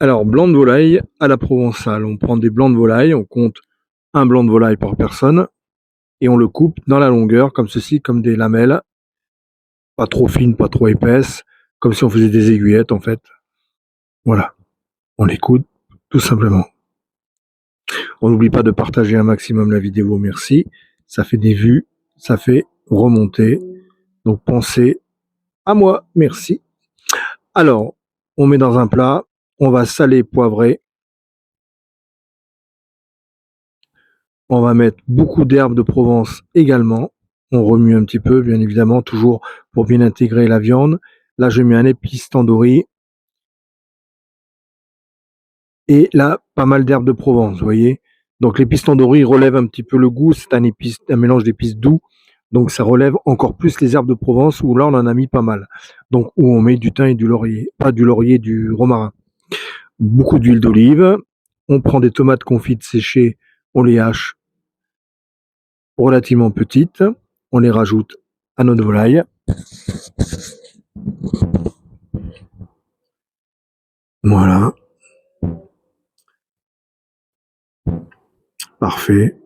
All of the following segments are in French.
Alors, blanc de volaille à la provençale. On prend des blancs de volaille, on compte un blanc de volaille par personne et on le coupe dans la longueur, comme ceci, comme des lamelles. Pas trop fines, pas trop épaisses, comme si on faisait des aiguillettes en fait. Voilà, on les coupe tout simplement. On n'oublie pas de partager un maximum la vidéo, merci. Ça fait des vues, ça fait remonter. Donc pensez à moi, merci. Alors, on met dans un plat, on va saler, poivrer. On va mettre beaucoup d'herbes de Provence également. On remue un petit peu, bien évidemment, toujours pour bien intégrer la viande. Là, je mets un épice tandoori. Et là, pas mal d'herbes de Provence, vous voyez. Donc l'épice tandoori relève un petit peu le goût. C'est un mélange d'épices doux. Donc ça relève encore plus les herbes de Provence, où là, on en a mis pas mal. Donc où on met du thym et du laurier. Pas du laurier, du romarin. Beaucoup d'huile d'olive. On prend des tomates confites séchées. On les hache relativement petites. On les rajoute à notre volaille. Voilà. Parfait.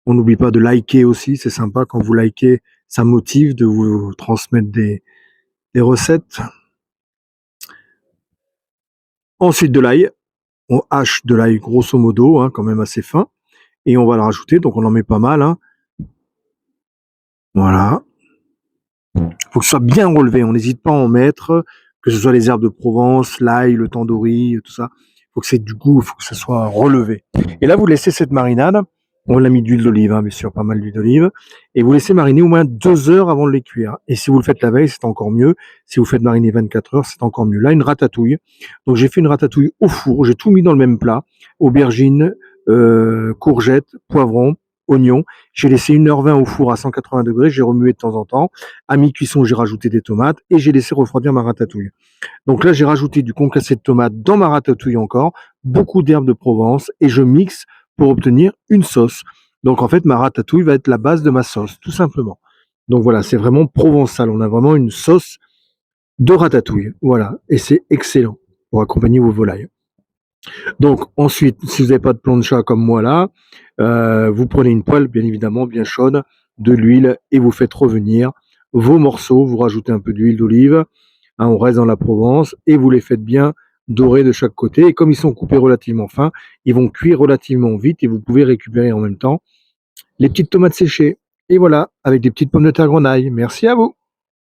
On n'oublie pas de liker aussi, c'est sympa quand vous likez, ça motive de vous transmettre des recettes. Ensuite de l'ail, on hache de l'ail grosso modo, hein, quand même assez fin, et on va le rajouter, donc on en met pas mal. Hein. Voilà. Faut que ce soit bien relevé, on n'hésite pas à en mettre, que ce soit les herbes de Provence, l'ail, le tandoori, tout ça. Faut que c'est du goût, faut que ce soit relevé. Et là, vous laissez cette marinade. On l'a mis d'huile d'olive, hein, bien sûr, pas mal d'huile d'olive. Et vous laissez mariner au moins 2 heures avant de les cuire. Et si vous le faites la veille, c'est encore mieux. Si vous faites mariner 24 heures, c'est encore mieux. Là, une ratatouille. Donc, j'ai fait une ratatouille au four. J'ai tout mis dans le même plat. Aubergines, courgettes, poivrons, oignons. J'ai laissé 1h20 au four à 180 degrés. J'ai remué de temps en temps. À mi-cuisson, j'ai rajouté des tomates et j'ai laissé refroidir ma ratatouille. Donc là, j'ai rajouté du concassé de tomate dans ma ratatouille encore, beaucoup d'herbes de Provence et je mixe pour obtenir une sauce. Donc en fait, ma ratatouille va être la base de ma sauce, tout simplement. Donc voilà, c'est vraiment provençal. On a vraiment une sauce de ratatouille. Voilà, et c'est excellent pour accompagner vos volailles. Donc ensuite, si vous n'avez pas de plancha comme moi là, vous prenez une poêle bien évidemment bien chaude, de l'huile et vous faites revenir vos morceaux. Vous rajoutez un peu d'huile d'olive. Hein, on reste dans la Provence et vous les faites bien dorer de chaque côté. Et comme ils sont coupés relativement fins, ils vont cuire relativement vite et vous pouvez récupérer en même temps les petites tomates séchées. Et voilà, avec des petites pommes de terre grenaille. Merci à vous.